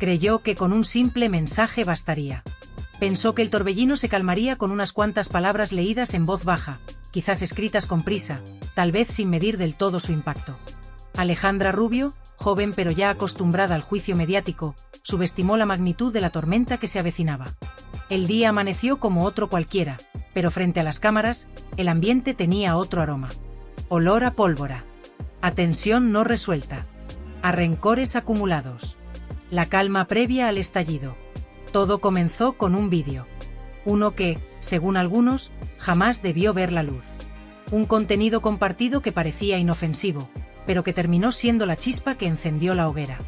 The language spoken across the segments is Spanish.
Creyó que con un simple mensaje bastaría. Pensó que el torbellino se calmaría con unas cuantas palabras leídas en voz baja, quizás escritas con prisa, tal vez sin medir del todo su impacto. Alejandra Rubio, joven pero ya acostumbrada al juicio mediático, subestimó la magnitud de la tormenta que se avecinaba. El día amaneció como otro cualquiera, pero frente a las cámaras, el ambiente tenía otro aroma. Olor a pólvora. A tensión no resuelta. A rencores acumulados. La calma previa al estallido. Todo comenzó con un vídeo. Uno que, según algunos, jamás debió ver la luz. Un contenido compartido que parecía inofensivo, pero que terminó siendo la chispa que encendió la hoguera.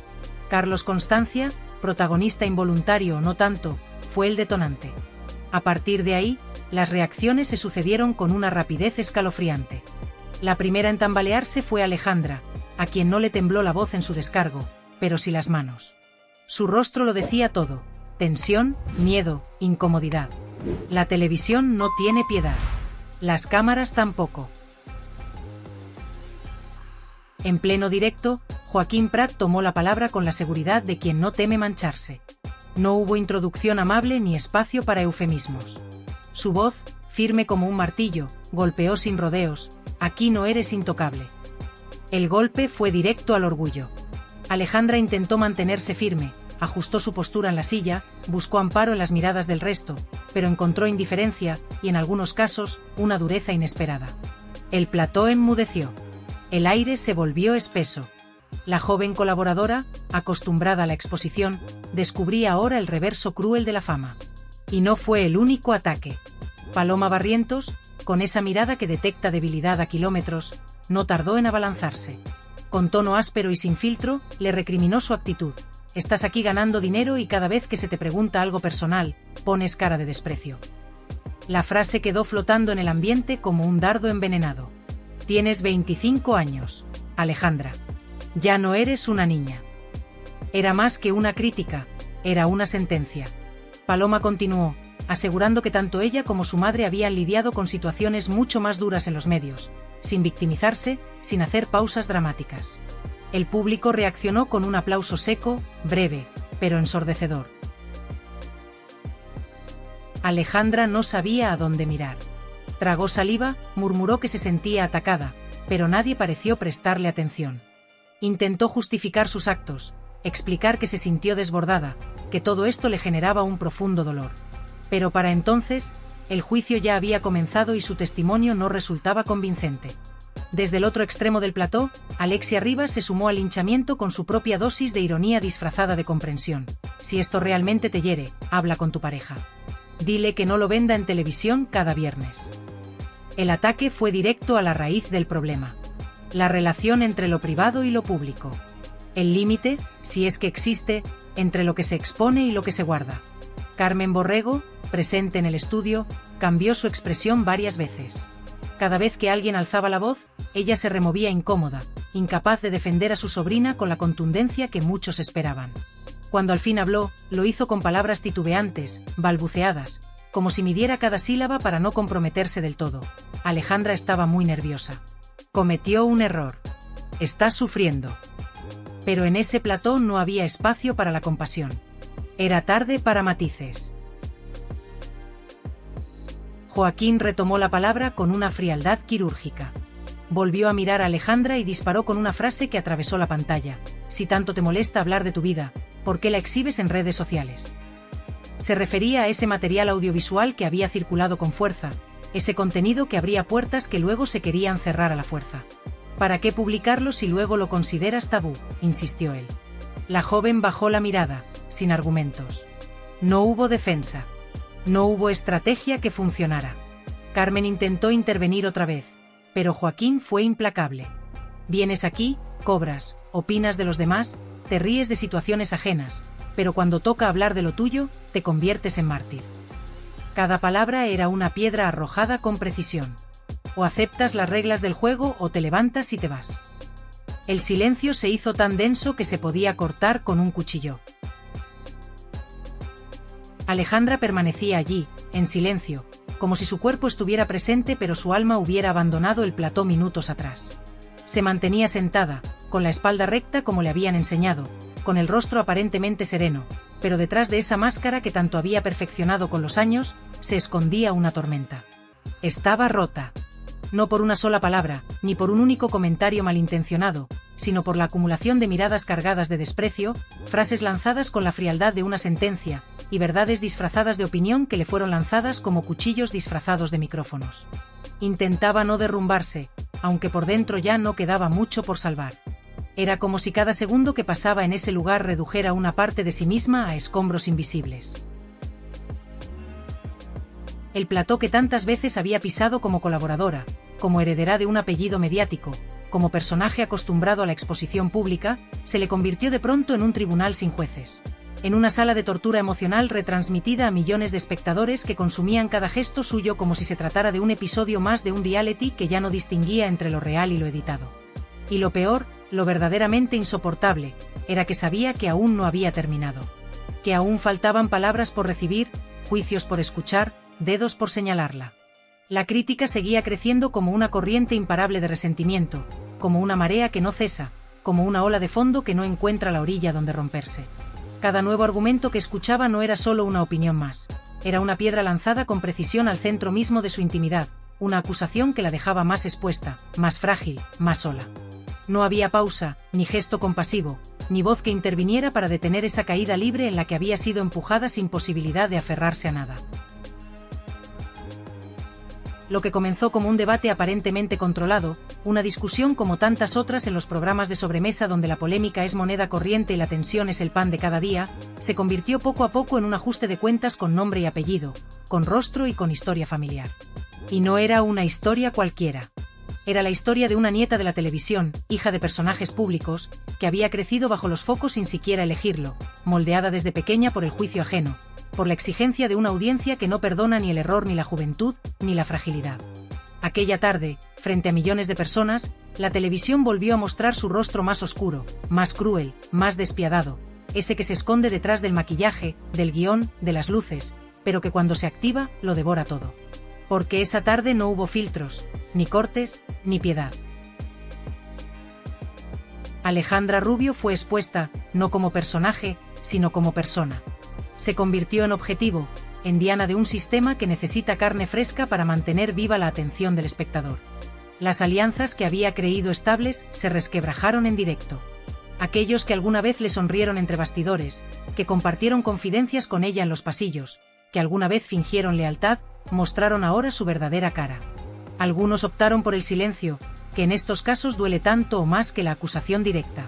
Carlos Constancia, protagonista involuntario o no tanto, fue el detonante. A partir de ahí, las reacciones se sucedieron con una rapidez escalofriante. La primera en tambalearse fue Alejandra, a quien no le tembló la voz en su descargo, pero sí las manos. Su rostro lo decía todo: tensión, miedo, incomodidad. La televisión no tiene piedad. Las cámaras tampoco. En pleno directo, Joaquín Prat tomó la palabra con la seguridad de quien no teme mancharse. No hubo introducción amable ni espacio para eufemismos. Su voz, firme como un martillo, golpeó sin rodeos: aquí no eres intocable. El golpe fue directo al orgullo. Alejandra intentó mantenerse firme, ajustó su postura en la silla, buscó amparo en las miradas del resto, pero encontró indiferencia y, en algunos casos, una dureza inesperada. El plató enmudeció. El aire se volvió espeso. La joven colaboradora, acostumbrada a la exposición, descubría ahora el reverso cruel de la fama. Y no fue el único ataque. Paloma Barrientos, con esa mirada que detecta debilidad a kilómetros, no tardó en abalanzarse. Con tono áspero y sin filtro, le recriminó su actitud: estás aquí ganando dinero y cada vez que se te pregunta algo personal, pones cara de desprecio. La frase quedó flotando en el ambiente como un dardo envenenado. Tienes 25 años, Alejandra. Ya no eres una niña. Era más que una crítica, era una sentencia. Paloma continuó, asegurando que tanto ella como su madre habían lidiado con situaciones mucho más duras en los medios, sin victimizarse, sin hacer pausas dramáticas. El público reaccionó con un aplauso seco, breve, pero ensordecedor. Alejandra no sabía a dónde mirar. Tragó saliva, murmuró que se sentía atacada, pero nadie pareció prestarle atención. Intentó justificar sus actos, explicar que se sintió desbordada, que todo esto le generaba un profundo dolor. Pero para entonces, el juicio ya había comenzado y su testimonio no resultaba convincente. Desde el otro extremo del plató, Alexia Rivas se sumó al linchamiento con su propia dosis de ironía disfrazada de comprensión. Si esto realmente te hiere, habla con tu pareja. Dile que no lo venda en televisión cada viernes. El ataque fue directo a la raíz del problema. La relación entre lo privado y lo público. El límite, si es que existe, entre lo que se expone y lo que se guarda. Carmen Borrego, presente en el estudio, cambió su expresión varias veces. Cada vez que alguien alzaba la voz, ella se removía incómoda, incapaz de defender a su sobrina con la contundencia que muchos esperaban. Cuando al fin habló, lo hizo con palabras titubeantes, balbuceadas, como si midiera cada sílaba para no comprometerse del todo. Alejandra estaba muy nerviosa. Cometió un error. Estás sufriendo. Pero en ese plató no había espacio para la compasión. Era tarde para matices. Joaquín retomó la palabra con una frialdad quirúrgica. Volvió a mirar a Alejandra y disparó con una frase que atravesó la pantalla: si tanto te molesta hablar de tu vida, ¿por qué la exhibes en redes sociales? Se refería a ese material audiovisual que había circulado con fuerza, ese contenido que abría puertas que luego se querían cerrar a la fuerza. ¿Para qué publicarlo si luego lo consideras tabú?, insistió él. La joven bajó la mirada, sin argumentos. No hubo defensa. No hubo estrategia que funcionara. Carmen intentó intervenir otra vez, pero Joaquín fue implacable. Vienes aquí, cobras, opinas de los demás, te ríes de situaciones ajenas, pero cuando toca hablar de lo tuyo, te conviertes en mártir. Cada palabra era una piedra arrojada con precisión. O aceptas las reglas del juego o te levantas y te vas. El silencio se hizo tan denso que se podía cortar con un cuchillo. Alejandra permanecía allí, en silencio, como si su cuerpo estuviera presente pero su alma hubiera abandonado el plató minutos atrás. Se mantenía sentada, con la espalda recta como le habían enseñado, con el rostro aparentemente sereno, pero detrás de esa máscara que tanto había perfeccionado con los años, se escondía una tormenta. Estaba rota. No por una sola palabra, ni por un único comentario malintencionado, sino por la acumulación de miradas cargadas de desprecio, frases lanzadas con la frialdad de una sentencia, y verdades disfrazadas de opinión que le fueron lanzadas como cuchillos disfrazados de micrófonos. Intentaba no derrumbarse, aunque por dentro ya no quedaba mucho por salvar. Era como si cada segundo que pasaba en ese lugar redujera una parte de sí misma a escombros invisibles. El plató que tantas veces había pisado como colaboradora, como heredera de un apellido mediático, como personaje acostumbrado a la exposición pública, se le convirtió de pronto en un tribunal sin jueces. En una sala de tortura emocional retransmitida a millones de espectadores que consumían cada gesto suyo como si se tratara de un episodio más de un reality que ya no distinguía entre lo real y lo editado. Y lo peor, lo verdaderamente insoportable, era que sabía que aún no había terminado. Que aún faltaban palabras por recibir, juicios por escuchar, dedos por señalarla. La crítica seguía creciendo como una corriente imparable de resentimiento, como una marea que no cesa, como una ola de fondo que no encuentra la orilla donde romperse. Cada nuevo argumento que escuchaba no era solo una opinión más, era una piedra lanzada con precisión al centro mismo de su intimidad, una acusación que la dejaba más expuesta, más frágil, más sola. No había pausa, ni gesto compasivo, ni voz que interviniera para detener esa caída libre en la que había sido empujada sin posibilidad de aferrarse a nada. Lo que comenzó como un debate aparentemente controlado, una discusión como tantas otras en los programas de sobremesa donde la polémica es moneda corriente y la tensión es el pan de cada día, se convirtió poco a poco en un ajuste de cuentas con nombre y apellido, con rostro y con historia familiar. Y no era una historia cualquiera. Era la historia de una nieta de la televisión, hija de personajes públicos, que había crecido bajo los focos sin siquiera elegirlo, moldeada desde pequeña por el juicio ajeno, por la exigencia de una audiencia que no perdona ni el error ni la juventud, ni la fragilidad. Aquella tarde, frente a millones de personas, la televisión volvió a mostrar su rostro más oscuro, más cruel, más despiadado, ese que se esconde detrás del maquillaje, del guión, de las luces, pero que cuando se activa, lo devora todo. Porque esa tarde no hubo filtros, ni cortes, ni piedad. Alejandra Rubio fue expuesta, no como personaje, sino como persona. Se convirtió en objetivo, en diana de un sistema que necesita carne fresca para mantener viva la atención del espectador. Las alianzas que había creído estables se resquebrajaron en directo. Aquellos que alguna vez le sonrieron entre bastidores, que compartieron confidencias con ella en los pasillos, que alguna vez fingieron lealtad, mostraron ahora su verdadera cara. Algunos optaron por el silencio, que en estos casos duele tanto o más que la acusación directa.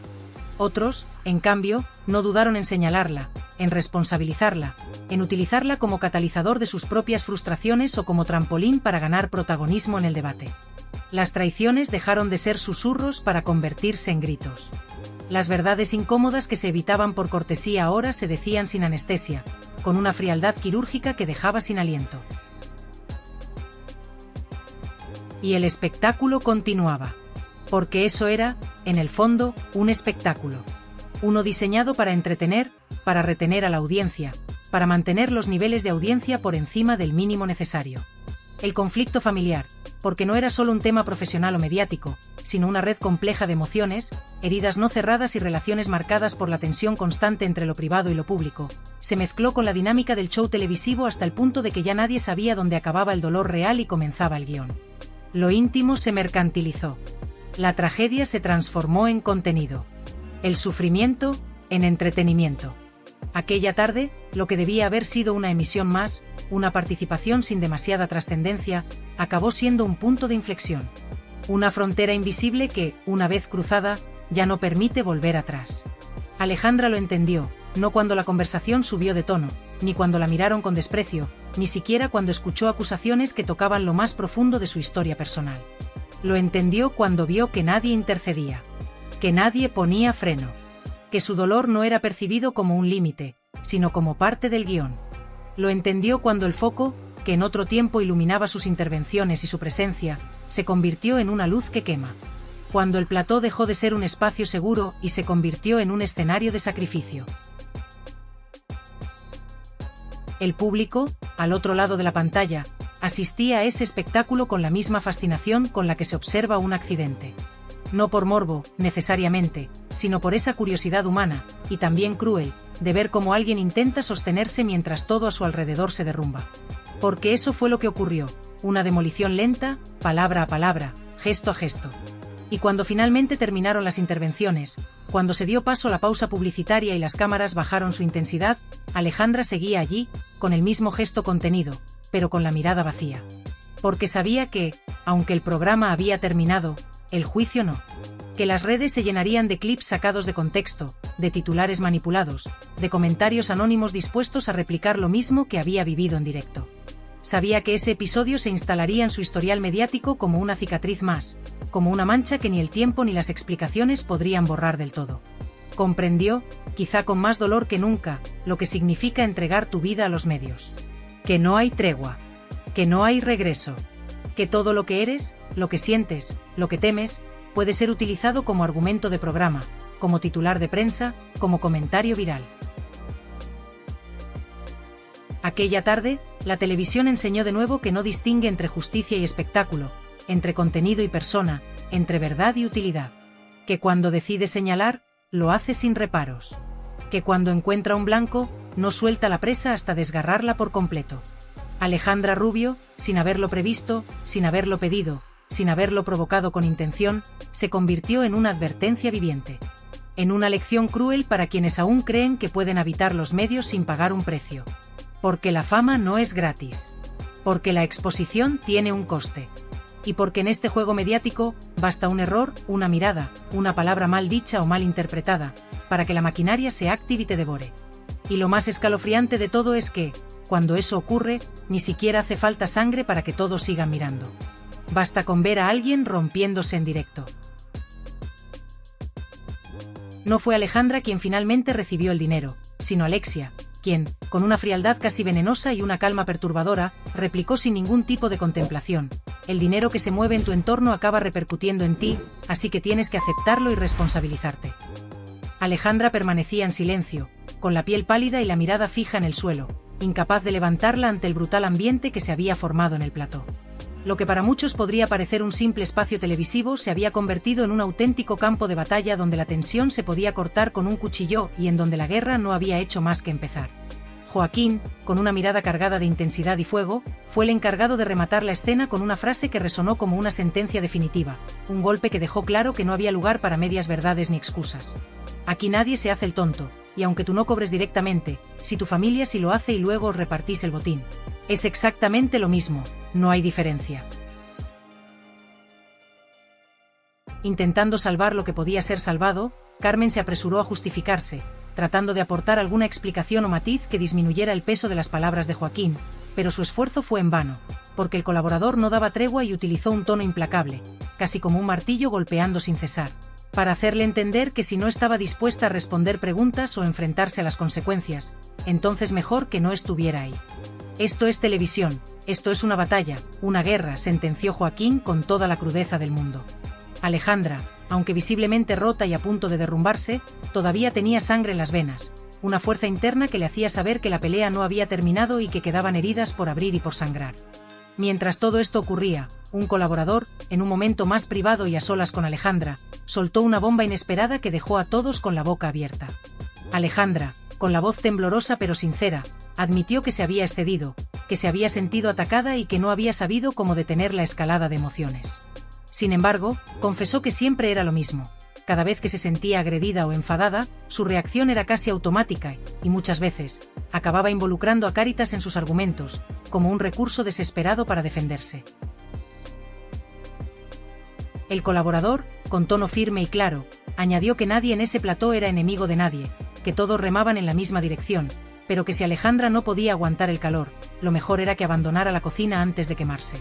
Otros, en cambio, no dudaron en señalarla, en responsabilizarla, en utilizarla como catalizador de sus propias frustraciones o como trampolín para ganar protagonismo en el debate. Las traiciones dejaron de ser susurros para convertirse en gritos. Las verdades incómodas que se evitaban por cortesía ahora se decían sin anestesia, con una frialdad quirúrgica que dejaba sin aliento. Y el espectáculo continuaba. Porque eso era, en el fondo, un espectáculo. Uno diseñado para entretener, para retener a la audiencia, para mantener los niveles de audiencia por encima del mínimo necesario. El conflicto familiar, porque no era solo un tema profesional o mediático, sino una red compleja de emociones, heridas no cerradas y relaciones marcadas por la tensión constante entre lo privado y lo público, se mezcló con la dinámica del show televisivo hasta el punto de que ya nadie sabía dónde acababa el dolor real y comenzaba el guión. Lo íntimo se mercantilizó. La tragedia se transformó en contenido. El sufrimiento, en entretenimiento. Aquella tarde, lo que debía haber sido una emisión más, una participación sin demasiada trascendencia, acabó siendo un punto de inflexión. Una frontera invisible que, una vez cruzada, ya no permite volver atrás. Alejandra lo entendió, no cuando la conversación subió de tono, ni cuando la miraron con desprecio, ni siquiera cuando escuchó acusaciones que tocaban lo más profundo de su historia personal. Lo entendió cuando vio que nadie intercedía, que nadie ponía freno, que su dolor no era percibido como un límite, sino como parte del guión. Lo entendió cuando el foco, que en otro tiempo iluminaba sus intervenciones y su presencia, se convirtió en una luz que quema. Cuando el plató dejó de ser un espacio seguro y se convirtió en un escenario de sacrificio. El público, al otro lado de la pantalla, asistía a ese espectáculo con la misma fascinación con la que se observa un accidente. No por morbo, necesariamente, sino por esa curiosidad humana, y también cruel, de ver cómo alguien intenta sostenerse mientras todo a su alrededor se derrumba. Porque eso fue lo que ocurrió, una demolición lenta, palabra a palabra, gesto a gesto. Y cuando finalmente terminaron las intervenciones, cuando se dio paso a la pausa publicitaria y las cámaras bajaron su intensidad, Alejandra seguía allí, con el mismo gesto contenido, pero con la mirada vacía. Porque sabía que, aunque el programa había terminado, el juicio no. Que las redes se llenarían de clips sacados de contexto, de titulares manipulados, de comentarios anónimos dispuestos a replicar lo mismo que había vivido en directo. Sabía que ese episodio se instalaría en su historial mediático como una cicatriz más, como una mancha que ni el tiempo ni las explicaciones podrían borrar del todo. Comprendió, quizá con más dolor que nunca, lo que significa entregar tu vida a los medios. Que no hay tregua. Que no hay regreso. Que todo lo que eres, lo que sientes, lo que temes, puede ser utilizado como argumento de programa, como titular de prensa, como comentario viral. Aquella tarde, la televisión enseñó de nuevo que no distingue entre justicia y espectáculo, entre contenido y persona, entre verdad y utilidad. Que cuando decide señalar, lo hace sin reparos. Que cuando encuentra un blanco, no suelta la presa hasta desgarrarla por completo. Alejandra Rubio, sin haberlo previsto, sin haberlo pedido, sin haberlo provocado con intención, se convirtió en una advertencia viviente. En una lección cruel para quienes aún creen que pueden habitar los medios sin pagar un precio. Porque la fama no es gratis. Porque la exposición tiene un coste. Y porque en este juego mediático, basta un error, una mirada, una palabra mal dicha o mal interpretada, para que la maquinaria se active y te devore. Y lo más escalofriante de todo es que, cuando eso ocurre, ni siquiera hace falta sangre para que todos sigan mirando. Basta con ver a alguien rompiéndose en directo. No fue Alejandra quien finalmente recibió el dinero, sino Alexia, quien, con una frialdad casi venenosa y una calma perturbadora, replicó sin ningún tipo de contemplación: el dinero que se mueve en tu entorno acaba repercutiendo en ti, así que tienes que aceptarlo y responsabilizarte. Alejandra permanecía en silencio, con la piel pálida y la mirada fija en el suelo, incapaz de levantarla ante el brutal ambiente que se había formado en el plató. Lo que para muchos podría parecer un simple espacio televisivo se había convertido en un auténtico campo de batalla donde la tensión se podía cortar con un cuchillo y en donde la guerra no había hecho más que empezar. Joaquín, con una mirada cargada de intensidad y fuego, fue el encargado de rematar la escena con una frase que resonó como una sentencia definitiva, un golpe que dejó claro que no había lugar para medias verdades ni excusas. Aquí nadie se hace el tonto, y aunque tú no cobres directamente, si tu familia sí lo hace y luego os repartís el botín. Es exactamente lo mismo, no hay diferencia. Intentando salvar lo que podía ser salvado, Carmen se apresuró a justificarse, tratando de aportar alguna explicación o matiz que disminuyera el peso de las palabras de Joaquín, pero su esfuerzo fue en vano, porque el colaborador no daba tregua y utilizó un tono implacable, casi como un martillo golpeando sin cesar, para hacerle entender que si no estaba dispuesta a responder preguntas o enfrentarse a las consecuencias, entonces mejor que no estuviera ahí. Esto es televisión, esto es una batalla, una guerra, sentenció Joaquín con toda la crudeza del mundo. Alejandra, aunque visiblemente rota y a punto de derrumbarse, todavía tenía sangre en las venas, una fuerza interna que le hacía saber que la pelea no había terminado y que quedaban heridas por abrir y por sangrar. Mientras todo esto ocurría, un colaborador, en un momento más privado y a solas con Alejandra, soltó una bomba inesperada que dejó a todos con la boca abierta. Alejandra, con la voz temblorosa pero sincera, admitió que se había excedido, que se había sentido atacada y que no había sabido cómo detener la escalada de emociones. Sin embargo, confesó que siempre era lo mismo. Cada vez que se sentía agredida o enfadada, su reacción era casi automática y, muchas veces, acababa involucrando a Cáritas en sus argumentos, como un recurso desesperado para defenderse. El colaborador, con tono firme y claro, añadió que nadie en ese plató era enemigo de nadie, que todos remaban en la misma dirección, pero que si Alejandra no podía aguantar el calor, lo mejor era que abandonara la cocina antes de quemarse.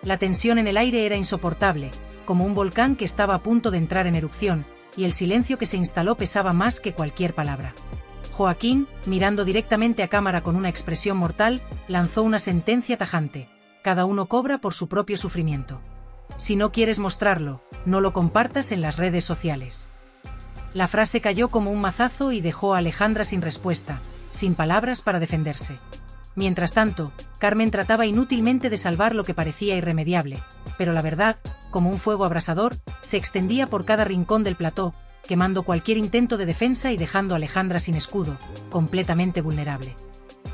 La tensión en el aire era insoportable, como un volcán que estaba a punto de entrar en erupción, y el silencio que se instaló pesaba más que cualquier palabra. Joaquín, mirando directamente a cámara con una expresión mortal, lanzó una sentencia tajante: cada uno cobra por su propio sufrimiento. Si no quieres mostrarlo, no lo compartas en las redes sociales. La frase cayó como un mazazo y dejó a Alejandra sin respuesta, sin palabras para defenderse. Mientras tanto, Carmen trataba inútilmente de salvar lo que parecía irremediable, pero la verdad, como un fuego abrasador, se extendía por cada rincón del plató, quemando cualquier intento de defensa y dejando a Alejandra sin escudo, completamente vulnerable.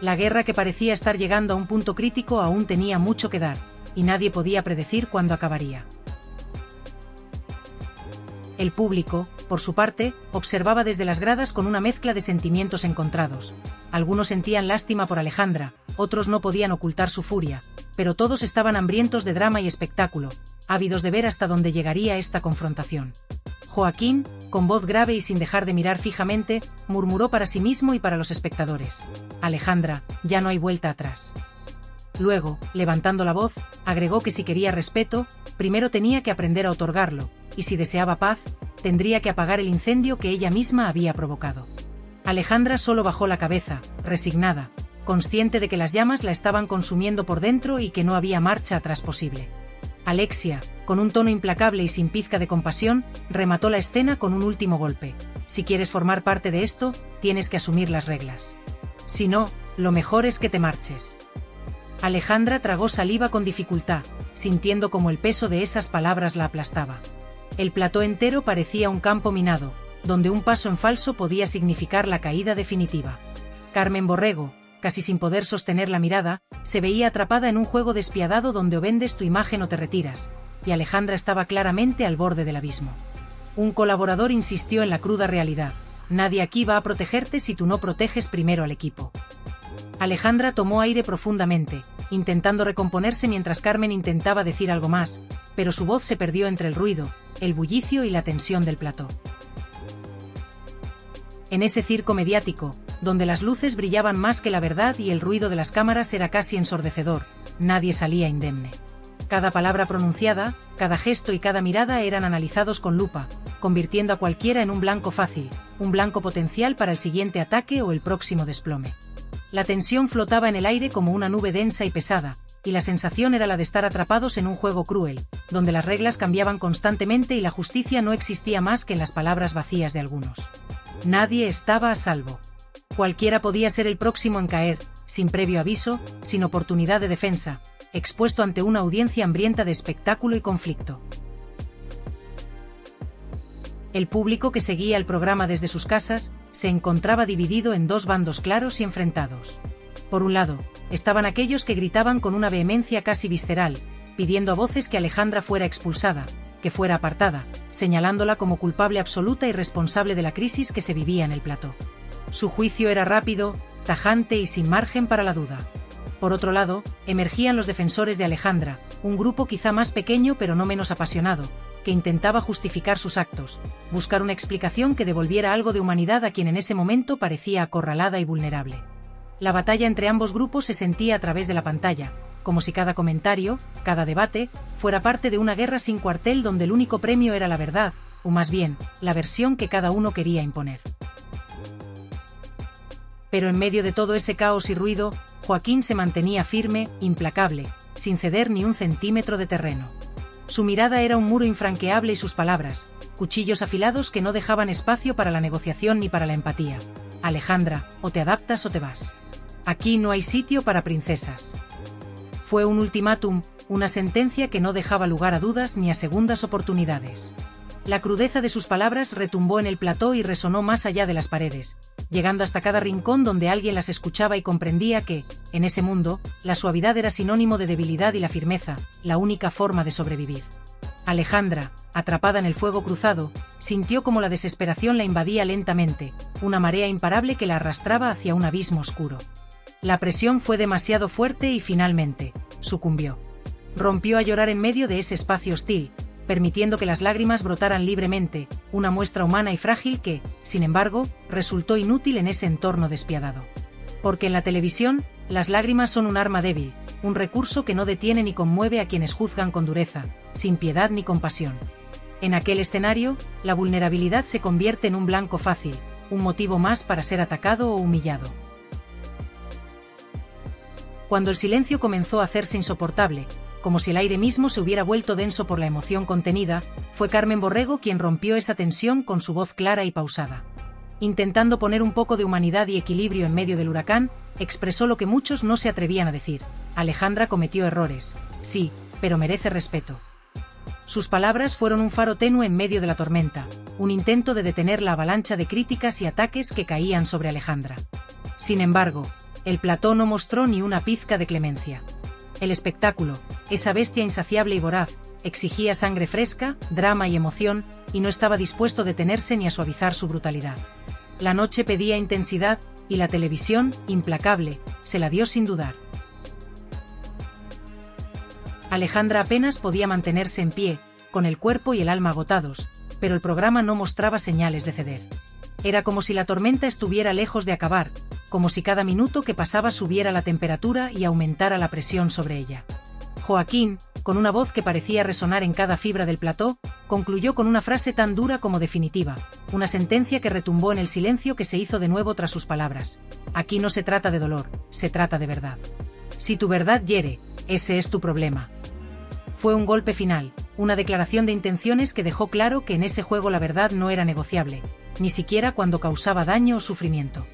La guerra, que parecía estar llegando a un punto crítico, aún tenía mucho que dar, y nadie podía predecir cuándo acabaría. El público, por su parte, observaba desde las gradas con una mezcla de sentimientos encontrados. Algunos sentían lástima por Alejandra, otros no podían ocultar su furia, pero todos estaban hambrientos de drama y espectáculo, ávidos de ver hasta dónde llegaría esta confrontación. Joaquín, con voz grave y sin dejar de mirar fijamente, murmuró para sí mismo y para los espectadores: Alejandra, ya no hay vuelta atrás. Luego, levantando la voz, agregó que si quería respeto, primero tenía que aprender a otorgarlo, y si deseaba paz, tendría que apagar el incendio que ella misma había provocado. Alejandra solo bajó la cabeza, resignada, consciente de que las llamas la estaban consumiendo por dentro y que no había marcha atrás posible. Alexia, con un tono implacable y sin pizca de compasión, remató la escena con un último golpe: si quieres formar parte de esto, tienes que asumir las reglas. Si no, lo mejor es que te marches. Alejandra tragó saliva con dificultad, sintiendo como el peso de esas palabras la aplastaba. El plató entero parecía un campo minado, donde un paso en falso podía significar la caída definitiva. Carmen Borrego, casi sin poder sostener la mirada, se veía atrapada en un juego despiadado donde o vendes tu imagen o te retiras, y Alejandra estaba claramente al borde del abismo. Un colaborador insistió en la cruda realidad: nadie aquí va a protegerte si tú no proteges primero al equipo. Alejandra tomó aire profundamente, intentando recomponerse mientras Carmen intentaba decir algo más, pero su voz se perdió entre el ruido, el bullicio y la tensión del plató. En ese circo mediático, donde las luces brillaban más que la verdad y el ruido de las cámaras era casi ensordecedor, nadie salía indemne. Cada palabra pronunciada, cada gesto y cada mirada eran analizados con lupa, convirtiendo a cualquiera en un blanco fácil, un blanco potencial para el siguiente ataque o el próximo desplome. La tensión flotaba en el aire como una nube densa y pesada, y la sensación era la de estar atrapados en un juego cruel, donde las reglas cambiaban constantemente y la justicia no existía más que en las palabras vacías de algunos. Nadie estaba a salvo. Cualquiera podía ser el próximo en caer, sin previo aviso, sin oportunidad de defensa, expuesto ante una audiencia hambrienta de espectáculo y conflicto. El público que seguía el programa desde sus casas se encontraba dividido en dos bandos claros y enfrentados. Por un lado, estaban aquellos que gritaban con una vehemencia casi visceral, pidiendo a voces que Alejandra fuera expulsada, que fuera apartada, señalándola como culpable absoluta y responsable de la crisis que se vivía en el plató. Su juicio era rápido, tajante y sin margen para la duda. Por otro lado, emergían los defensores de Alejandra, un grupo quizá más pequeño pero no menos apasionado, que intentaba justificar sus actos, buscar una explicación que devolviera algo de humanidad a quien en ese momento parecía acorralada y vulnerable. La batalla entre ambos grupos se sentía a través de la pantalla, como si cada comentario, cada debate, fuera parte de una guerra sin cuartel donde el único premio era la verdad, o más bien, la versión que cada uno quería imponer. Pero en medio de todo ese caos y ruido, Joaquín se mantenía firme, implacable, sin ceder ni un centímetro de terreno. Su mirada era un muro infranqueable y sus palabras, cuchillos afilados que no dejaban espacio para la negociación ni para la empatía. Alejandra, o te adaptas o te vas. Aquí no hay sitio para princesas. Fue un ultimátum, una sentencia que no dejaba lugar a dudas ni a segundas oportunidades. La crudeza de sus palabras retumbó en el plató y resonó más allá de las paredes, llegando hasta cada rincón donde alguien las escuchaba y comprendía que, en ese mundo, la suavidad era sinónimo de debilidad y la firmeza, la única forma de sobrevivir. Alejandra, atrapada en el fuego cruzado, sintió como la desesperación la invadía lentamente, una marea imparable que la arrastraba hacia un abismo oscuro. La presión fue demasiado fuerte y finalmente, sucumbió. Rompió a llorar en medio de ese espacio hostil, permitiendo que las lágrimas brotaran libremente, una muestra humana y frágil que, sin embargo, resultó inútil en ese entorno despiadado. Porque en la televisión, las lágrimas son un arma débil, un recurso que no detiene ni conmueve a quienes juzgan con dureza, sin piedad ni compasión. En aquel escenario, la vulnerabilidad se convierte en un blanco fácil, un motivo más para ser atacado o humillado. Cuando el silencio comenzó a hacerse insoportable, como si el aire mismo se hubiera vuelto denso por la emoción contenida, fue Carmen Borrego quien rompió esa tensión con su voz clara y pausada. Intentando poner un poco de humanidad y equilibrio en medio del huracán, expresó lo que muchos no se atrevían a decir: Alejandra cometió errores, sí, pero merece respeto. Sus palabras fueron un faro tenue en medio de la tormenta, un intento de detener la avalancha de críticas y ataques que caían sobre Alejandra. Sin embargo, el plató no mostró ni una pizca de clemencia. El espectáculo, esa bestia insaciable y voraz, exigía sangre fresca, drama y emoción, y no estaba dispuesto a detenerse ni a suavizar su brutalidad. La noche pedía intensidad, y la televisión, implacable, se la dio sin dudar. Alejandra apenas podía mantenerse en pie, con el cuerpo y el alma agotados, pero el programa no mostraba señales de ceder. Era como si la tormenta estuviera lejos de acabar, como si cada minuto que pasaba subiera la temperatura y aumentara la presión sobre ella. Joaquín, con una voz que parecía resonar en cada fibra del plató, concluyó con una frase tan dura como definitiva, una sentencia que retumbó en el silencio que se hizo de nuevo tras sus palabras. Aquí no se trata de dolor, se trata de verdad. Si tu verdad hiere, ese es tu problema. Fue un golpe final, una declaración de intenciones que dejó claro que en ese juego la verdad no era negociable, ni siquiera cuando causaba daño o sufrimiento.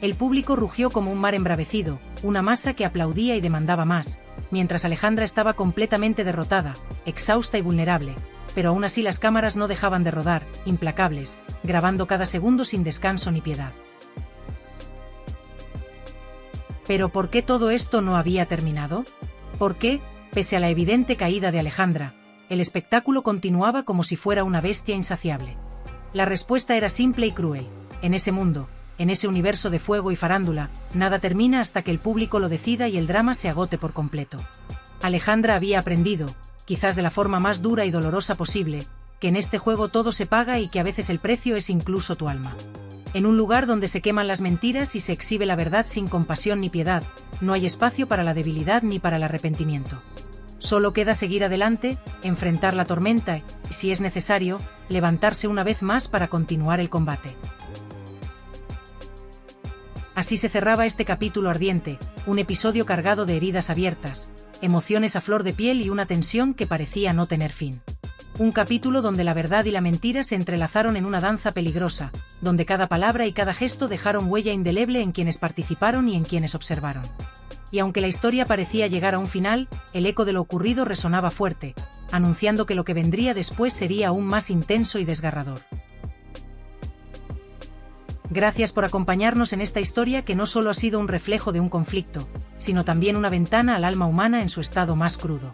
El público rugió como un mar embravecido, una masa que aplaudía y demandaba más, mientras Alejandra estaba completamente derrotada, exhausta y vulnerable, pero aún así las cámaras no dejaban de rodar, implacables, grabando cada segundo sin descanso ni piedad. ¿Pero por qué todo esto no había terminado? ¿Por qué, pese a la evidente caída de Alejandra, el espectáculo continuaba como si fuera una bestia insaciable? La respuesta era simple y cruel. En ese mundo, en ese universo de fuego y farándula, nada termina hasta que el público lo decida y el drama se agote por completo. Alejandra había aprendido, quizás de la forma más dura y dolorosa posible, que en este juego todo se paga y que a veces el precio es incluso tu alma. En un lugar donde se queman las mentiras y se exhibe la verdad sin compasión ni piedad, no hay espacio para la debilidad ni para el arrepentimiento. Solo queda seguir adelante, enfrentar la tormenta y, si es necesario, levantarse una vez más para continuar el combate. Así se cerraba este capítulo ardiente, un episodio cargado de heridas abiertas, emociones a flor de piel y una tensión que parecía no tener fin. Un capítulo donde la verdad y la mentira se entrelazaron en una danza peligrosa, donde cada palabra y cada gesto dejaron huella indeleble en quienes participaron y en quienes observaron. Y aunque la historia parecía llegar a un final, el eco de lo ocurrido resonaba fuerte, anunciando que lo que vendría después sería aún más intenso y desgarrador. Gracias por acompañarnos en esta historia que no solo ha sido un reflejo de un conflicto, sino también una ventana al alma humana en su estado más crudo.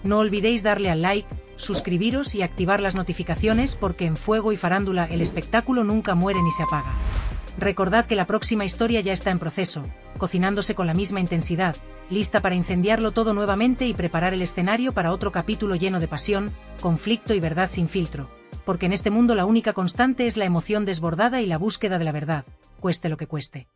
No olvidéis darle al like, suscribiros y activar las notificaciones porque en Fuego y Farándula el espectáculo nunca muere ni se apaga. Recordad que la próxima historia ya está en proceso, cocinándose con la misma intensidad, lista para incendiarlo todo nuevamente y preparar el escenario para otro capítulo lleno de pasión, conflicto y verdad sin filtro, porque en este mundo la única constante es la emoción desbordada y la búsqueda de la verdad, cueste lo que cueste.